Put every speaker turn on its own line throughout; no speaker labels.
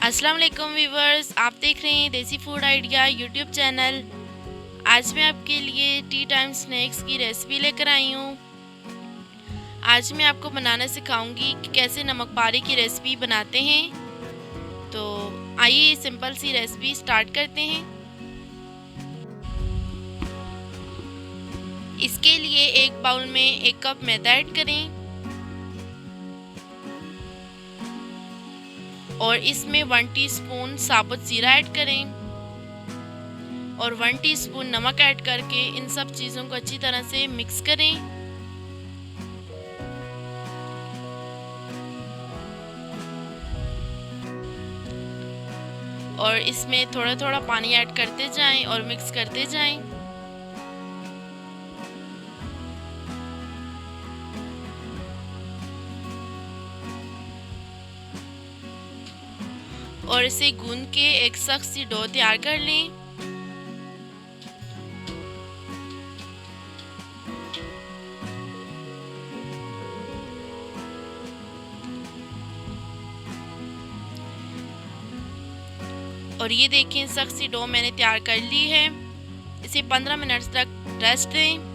अस्सलाम वालेकुम व्यूवर्स, आप देख रहे हैं देसी फूड आइडिया यूट्यूब चैनल। आज मैं आपके लिए टी टाइम स्नैक्स की रेसिपी लेकर आई हूँ। आज मैं आपको बनाना सिखाऊंगी कि कैसे नमक पारे की रेसिपी बनाते हैं। तो आइए सिंपल सी रेसिपी स्टार्ट करते हैं। इसके लिए एक बाउल में 1 कप मैदा ऐड करें और इसमें 1 टीस्पून साबुत ज़ीरा ऐड करें और 1 टीस्पून नमक ऐड करके इन सब चीज़ों को अच्छी तरह से मिक्स करें। और इसमें थोड़ा थोड़ा पानी ऐड करते जाएं और मिक्स करते जाएं। और इसे गूंद के एक सख्त सी डो तैयार कर लें। और ये देखें सख्त सी डो मैंने तैयार कर ली है। इसे 15 मिनट तक रेस्ट दें।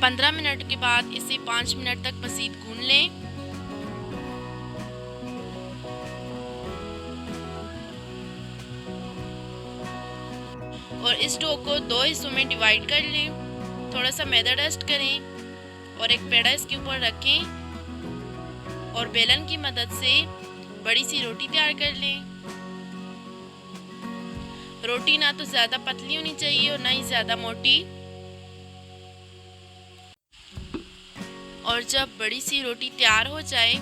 पंद्रह मिनट के बाद इसे 5 मिनट तक मज़ीद गूंद लें। और इस डो को 2 हिस्सों में डिवाइड कर लें। थोड़ा सा मैदा डस्ट करें और एक पेड़ा इसके ऊपर रखें और बेलन की मदद से बड़ी सी रोटी तैयार कर लें। रोटी ना तो ज़्यादा पतली होनी चाहिए और ना ही ज़्यादा मोटी। और जब बड़ी सी रोटी तैयार हो जाए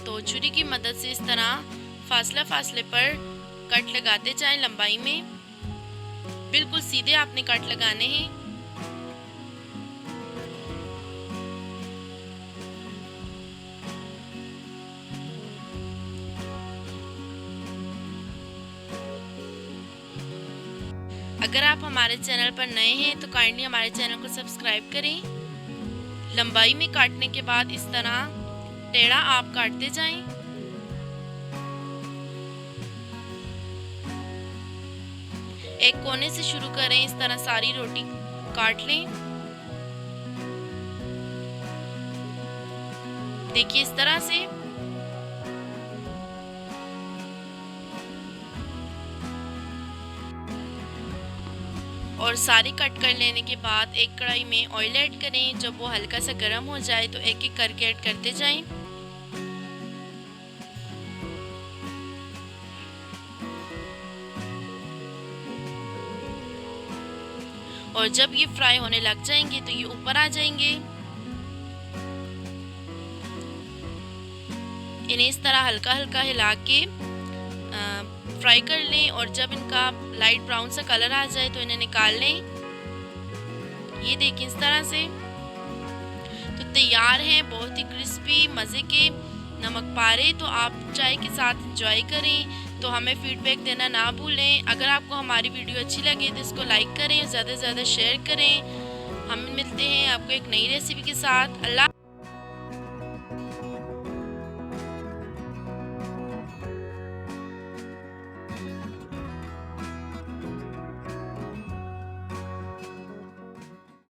तो छुरी की मदद से इस तरह फासले पर कट लगाते जाएं लंबाई में। बिल्कुल सीधे आपने कट लगाने हैं। अगर आप हमारे चैनल पर नए हैं तो काइंडली हमारे चैनल को सब्सक्राइब करें। लंबाई में काटने के बाद इस तरह टेढ़ा आप काटते जाएं। एक कोने से शुरू करें, इस तरह सारी रोटी काट लें। देखिए इस तरह से। और सारी कट कर लेने के बाद एक कढ़ाई में ऑयल ऐड करें। जब वो हल्का सा गर्म हो जाए तो एक एक करके ऐड करते जाएं। और जब ये फ्राई होने लग जाएंगे तो ये ऊपर आ जाएंगे। इन्हें इस तरह हल्का हल्का हिला के फ्राई कर लें और जब इनका लाइट ब्राउन सा कलर आ जाए तो इन्हें निकाल लें। ये देखिए इस तरह से तो तैयार हैं बहुत ही क्रिस्पी मज़े के नमक पारे। तो आप चाय के साथ एंजॉय करें। तो हमें फीडबैक देना ना भूलें। अगर आपको हमारी वीडियो अच्छी लगे तो इसको लाइक करें और ज़्यादा से ज़्यादा शेयर करें। हम मिलते हैं आपको एक नई रेसिपी के साथ। अल्लाह।